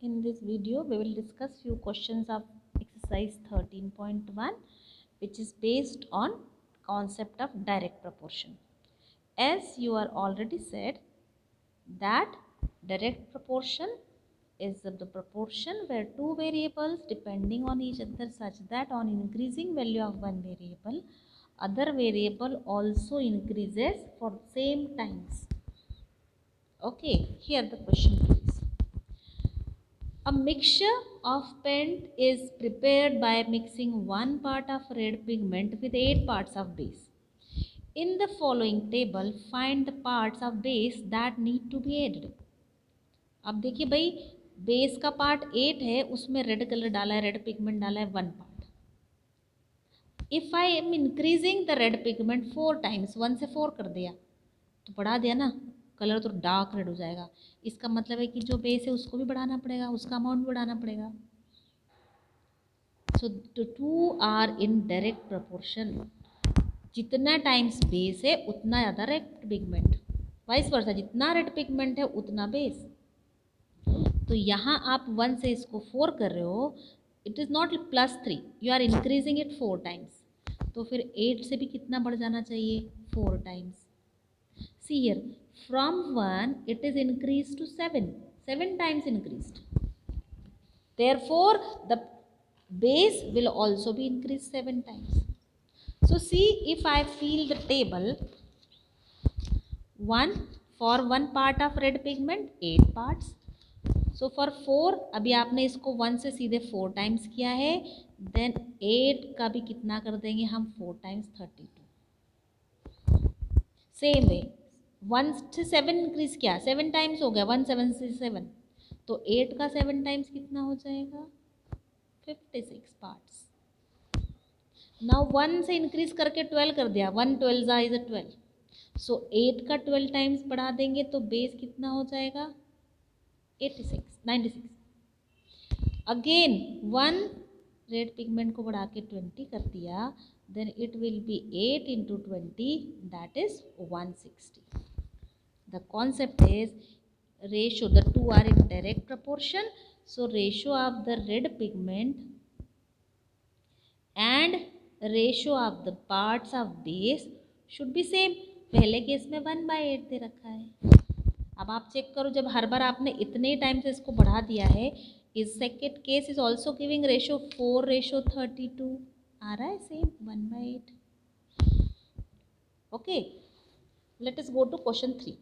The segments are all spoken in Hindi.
In this video, we will discuss few questions of exercise 13.1, which is based on concept of direct proportion. As you are already said that direct proportion is the proportion where two variables depending on each other such that on increasing value of one variable, other variable also increases for same times. Okay, here the question please. A mixture of paint is prepared by mixing one part of red pigment with 8 parts of base. In the following table, find the parts of base that need to be added. अब देखिए भाई, बेस का पार्ट 8 है, उसमें रेड कलर डाला है, रेड पिगमेंट डाला है 1 part. If I am increasing the red pigment 4 times, 1 से 4 कर दिया तो बढ़ा दिया ना, कलर तो डार्क रेड हो जाएगा. इसका मतलब है कि जो बेस है उसको भी बढ़ाना पड़ेगा, उसका अमाउंट भी बढ़ाना पड़ेगा. So the two are in direct proportion. जितना टाइम्स बेस है उतना ज़्यादा रेड पिगमेंट, वाइस वर्सा, जितना रेड पिगमेंट है उतना बेस. तो यहाँ आप 1 से इसको 4 कर रहे हो, it is not +3, you are increasing it 4 times. तो फिर 8 से भी कितना बढ़ जाना चाहिए, 4 times. See here, from 1 it is increase to 7 times increased. Therefore, the base will also be increased 7 times. So see, if I fill the table, 1 for 1 part of red pigment 8 parts. So for 4, अभी आपने इसको 1 से सीधे 4 टाइम्स किया है, देन 8 का भी कितना कर देंगे हम, 4 टाइम्स 32. सेम वे 1 से 7 इंक्रीज किया, 7 टाइम्स हो गया, 1 7 से 7, तो 8 का 7 टाइम्स कितना हो जाएगा, 56 पार्ट्स. नाउ 1 से इंक्रीज करके 12 कर दिया, 1 12 इज 12. सो 8 का 12 टाइम्स बढ़ा देंगे तो बेस कितना हो जाएगा, 96. अगेन 1 रेड पिगमेंट को बढ़ा के 20 कर दिया, then it will be 8 into 20, that is 160. The concept is ratio, the two are in direct proportion, so ratio of the red pigment and ratio of the parts of base should be same. पहले केस में 1/8 दे रखा है. अब आप चेक करो, जब हर बार आपने इतने टाइम से इसको बढ़ा दिया है, इस second case is also giving ratio 4:32, आ रहा है same 1/8. Okay, let us go to question 3.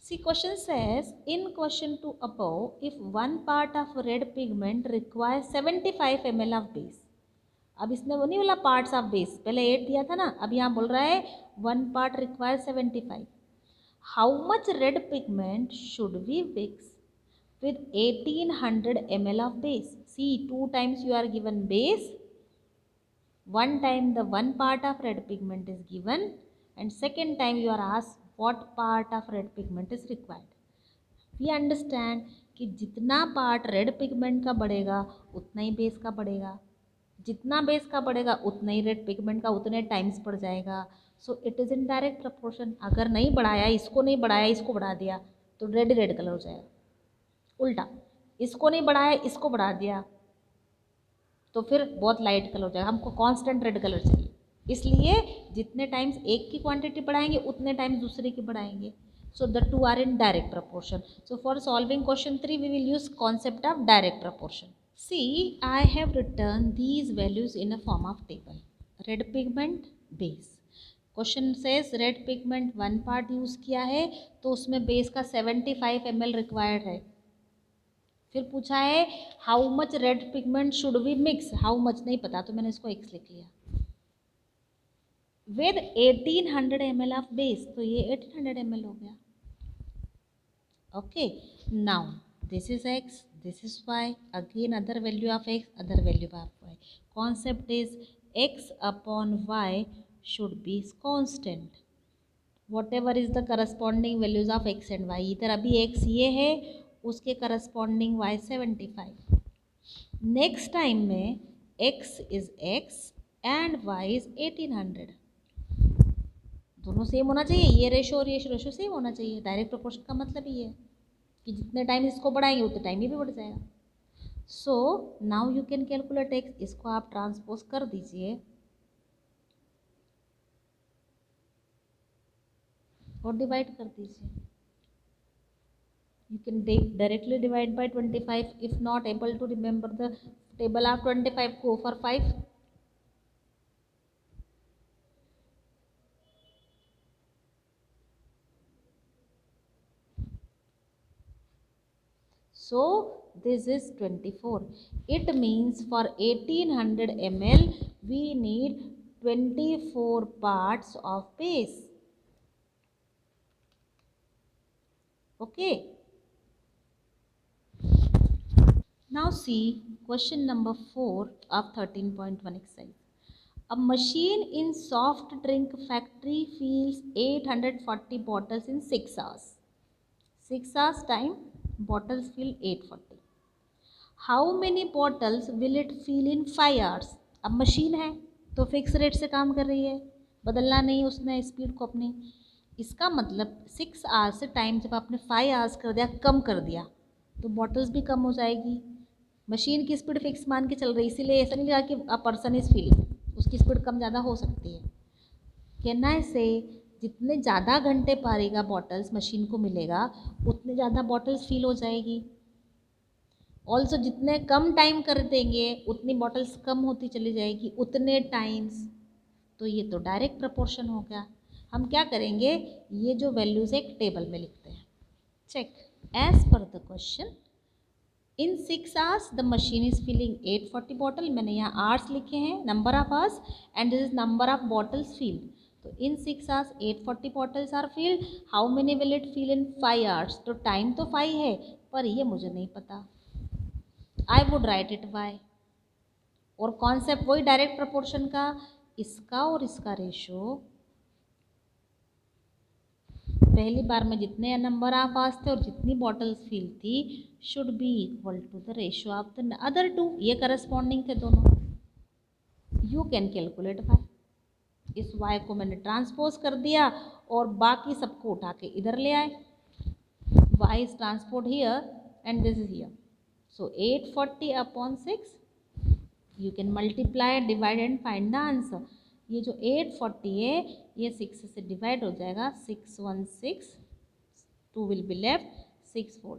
See, question says, in question 2 above, if one part of red pigment requires 75 ml of base. अब इसने वो नहीं बोला parts of base, पहले 8 दिया था ना, अब यहाँ बोल रहा है one part requires 75. How much red pigment should we mix with 1800 ml of base? See, 2 times you are given base, 1 time the 1 part of red pigment is given, and second time you are asked what part of red pigment is required. We understand कि जितना पार्ट रेड पिगमेंट का बढ़ेगा उतना ही बेस का बढ़ेगा, जितना बेस का बढ़ेगा उतना ही रेड पिगमेंट का उतने टाइम्स बढ़ जाएगा. So it is in direct proportion. अगर नहीं बढ़ाया, इसको नहीं बढ़ाया, इसको बढ़ा दिया तो रेड कलर हो जाएगा. उल्टा, इसको नहीं बढ़ाया, इसको बढ़ा दिया तो फिर बहुत लाइट कलर हो जाएगा. हमको कांस्टेंट रेड कलर चाहिए, इसलिए जितने टाइम्स एक की क्वांटिटी बढ़ाएंगे उतने टाइम्स दूसरे की बढ़ाएंगे. So the two are in direct proportion. So for solving question 3 we will use concept of direct proportion. See, I have return these values in a form of table. Red pigment, base. Question says red pigment 1 part use किया है तो उसमें बेस का 75 ml रिक्वायर्ड है. फिर पूछा है how much red pigment should we mix, how much नहीं पता तो मैंने इसको x लिख लिया, विद 1800 ml ऑफ बेस, तो ये 1800 ml हो गया. Okay, now this is x, this is y, again other value of x, other value of y. Concept is x upon y should be constant, what ever is the corresponding values of x and y. इधर अभी x ये है, उसके करस्पॉन्डिंग y 75. नेक्स्ट टाइम में x is x and y is 1800. दोनों सेम होना चाहिए, ये रेशो और ये रेशो सेम होना चाहिए. डायरेक्ट प्रोपोर्शन का मतलब ही है कि जितने टाइम इसको बढ़ाएंगे उतने टाइम ये भी बढ़ जाएगा. So now you can calculate x, इसको आप ट्रांसपोज कर दीजिए और डिवाइड कर दीजिए. You can directly divide by 25. If not able to remember the table of 25, go for 5. So this is 24. It means for 1800 ml we need 24 parts of base. Okay. Now see question number 4 of 13.1 exercise. A machine in soft drink factory fills 840 bottles in 6 hours. 6 hours time, bottles fill 840. How many bottles will it fill in 5 hours? अब मशीन है तो फिक्स रेट से काम कर रही है, बदलना नहीं उसने स्पीड को अपनी. इसका मतलब 6 आवर्स से टाइम जब आपने 5 आवर्स कर दिया, कम कर दिया, तो बॉटल्स भी कम हो जाएगी. मशीन की स्पीड फिक्स मान के चल रही है, इसीलिए ऐसा नहीं लगा कि अ पर्सन इज़ फीलिंग, उसकी स्पीड कम ज़्यादा हो सकती है. कहना है से जितने ज़्यादा घंटे पारेगा बॉटल्स मशीन को मिलेगा, उतने ज़्यादा बॉटल्स फिल हो जाएगी. ऑल्सो जितने कम टाइम कर देंगे उतनी बॉटल्स कम होती चली जाएगी उतने टाइम्स. तो ये तो डायरेक्ट प्रपोर्शन हो गया. हम क्या करेंगे, ये जो वैल्यूज़ एक टेबल में लिखते हैं. Check as per the question. In 6 hours the machine is filling 840 bottle. मैंने यहाँ आवर्स लिखे हैं, number of hours, and this is number of bottles filled. तो in 6 hours 840 bottles are filled. How many will it fill in 5 hours? तो टाइम तो 5 है, पर ये मुझे नहीं पता. I would write it Y. और कॉन्सेप्ट वही डायरेक्ट प्रपोर्शन का, इसका और इसका रेशो. पहली बार में जितने नंबर ऑफ आवर्स थे और जितनी बॉटल्स फिल थी should be equal to the ratio of the other two. ये करस्पॉन्डिंग थे दोनों. You can calculate Y. इस वाई को मैंने ट्रांसपोज कर दिया और बाकी सबको उठा के इधर ले आए. Y is transport here and this is here. So 840 upon 6. You can multiply, divide and find the answer. ये जो 840 है ये 6 से डिवाइड हो जाएगा. 616, 2 will be left, 6 4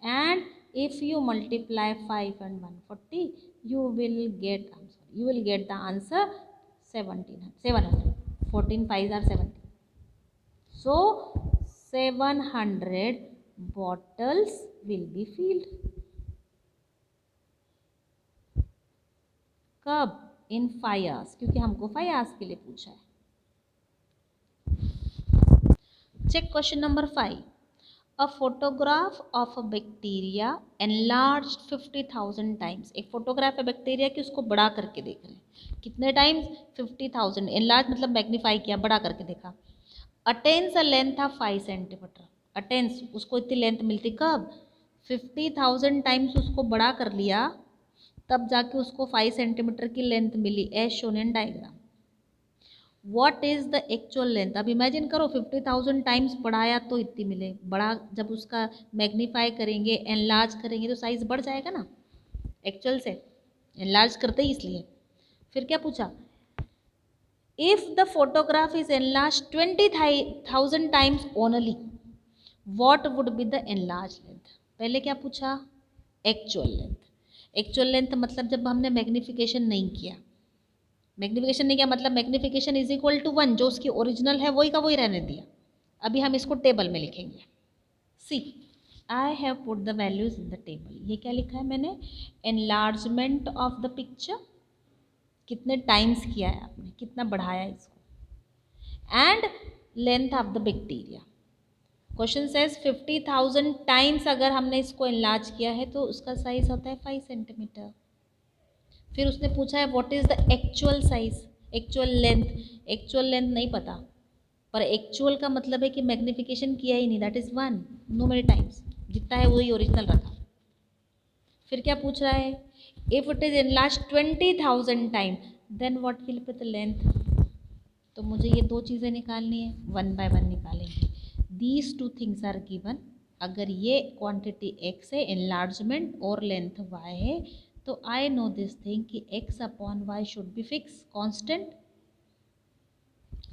and if you multiply 5 and 140 you will get the answer 700. 14 5s are 70. So 700 bottles will be filled. कब? इन 5 आवर्स, क्योंकि हमको 5 आवर्स के लिए पूछा है. Check question number 5. A photograph of a bacteria enlarged 50,000 times. एक फोटोग्राफ है बैक्टीरिया की, उसको बड़ा करके देख रहे हैं. कितने टाइम्स? 50,000. एनलार्ज मतलब मैग्नीफाई किया, बड़ा करके देखा. Attains a length of 5 centimetre. Attains, उसको इतनी लेंथ मिलती कब? 50,000 टाइम्स उसको बड़ा कर लिया, तब जाके उसको 5 सेंटीमीटर की लेंथ मिली, as shown in diagram. What is the actual length? अब इमेजिन करो 50,000 टाइम्स बढ़ाया तो इतनी मिले. बड़ा जब उसका मैग्नीफाई करेंगे, एनलार्ज करेंगे तो साइज़ बढ़ जाएगा ना एक्चुअल से. एनलार्ज करते ही इसलिए. फिर क्या पूछा? If the photograph is enlarge 20,000 times only, what would be the enlarge length? पहले क्या पूछा? Actual length. एक्चुअल लेंथ मतलब जब हमने मैग्नीफिकेशन नहीं किया. मैग्नीफिकेशन नहीं किया मतलब मैग्नीफिकेशन इज इक्वल टू 1, जो उसकी ओरिजिनल है वही का वही रहने दिया. अभी हम इसको टेबल में लिखेंगे. See I have put the values in the table. ये क्या लिखा है मैंने? एनलार्जमेंट ऑफ द पिक्चर, कितने टाइम्स किया है आपने, कितना बढ़ाया इसको, and length of the bacteria. Question says 50,000 times अगर हमने इसको एनलार्ज किया है तो उसका साइज होता है 5 सेंटीमीटर. फिर उसने पूछा है what is the actual size, actual length. Actual length नहीं पता, पर एक्चुअल का मतलब है कि मैग्नीफिकेशन किया ही नहीं, that is 1. Know many times, जितना है वही ओरिजिनल रखा. फिर क्या पूछ रहा है? If it is enlarge 20,000 time then what will be the length? तो मुझे ये दो चीज़ें निकालनी है, 1 by 1 निकालेंगे. These 2 things are given. अगर ये क्वांटिटी x है, एनलार्जमेंट और लेंथ y है, तो आई नो दिस थिंग कि x upon Y should be fix constant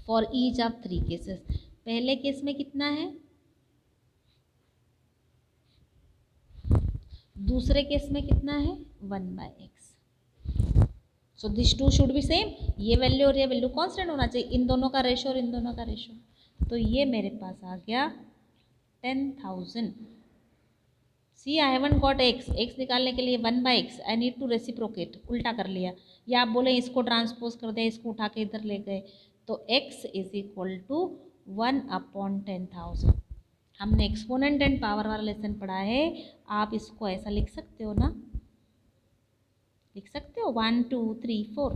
for each of 3 cases. पहले केस में कितना है, दूसरे केस में कितना है, 1/x। So this two should be same, ये वैल्यू और ये वैल्यू कांस्टेंट होना चाहिए, इन दोनों का रेशो और इन दोनों का रेशो। तो ये मेरे पास आ गया 10,000। सी आई हैवंट गॉट x निकालने के लिए 1/x I need to reciprocate, उल्टा कर लिया, या आप बोले इसको ट्रांसपोज कर दे, इसको उठा के इधर ले गए, तो x इज इक्वल टू 1/10,000। हमने एक्सपोनेंट एंड पावर वाला लेसन पढ़ा है, आप इसको ऐसा लिख सकते हो ना, लिख सकते हो 1 2 3 4।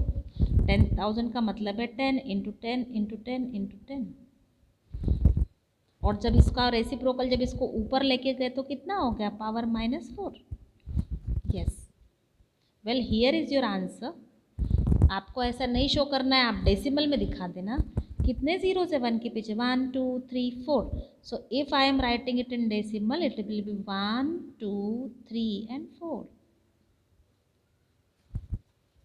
10,000 का मतलब है 10 इंटू 10 इंटू 10 इंटू 10। और जब इसका रेसिप्रोकल जब इसको ऊपर लेके गए तो कितना हो गया, power -4। Yes, well here is your answer. आपको ऐसा नहीं शो करना है, आप डेसिमल में दिखा देना। कितने जीरो है 1 के पीछे, 1 2 3 4। So if I am writing it in decimal it will B 1 2 3 and 4।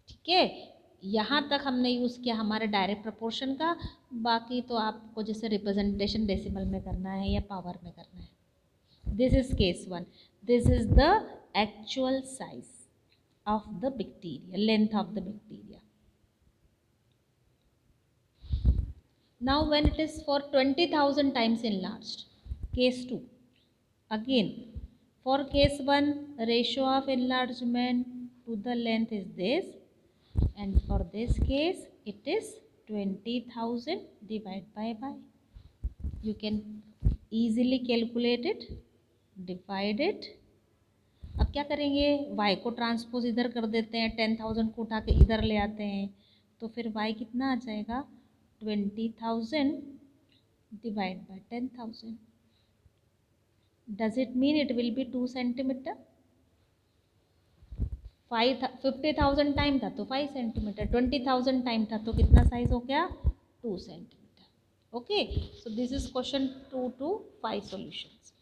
ठीक है, यहाँ तक हमने यूज़ किया हमारे डायरेक्ट प्रपोर्शन का। बाकी तो आपको जैसे रिप्रेजेंटेशन डेसिमल में करना है या पावर में करना है। This is case 1, this is the actual size of the bacteria, length of the bacteria. Now when it is for 20,000 times enlarged, case 2 again, for case 1 ratio of enlargement to the length is this, and for this case it is 20,000 divided by y. You can easily calculate it, divide it. अब क्या करेंगे, y को ट्रांसपोज इधर कर देते हैं, 10,000 को उठा के इधर ले आते हैं, तो फिर y कितना आ जाएगा, 20,000 divide by 10,000। Does it mean it will B 2 centimetre. 50,000 time था तो 5 सेंटीमीटर, 20,000 टाइम था तो कितना साइज हो गया, 2 centimetre. Okay, so this is question 2 to 5 solutions.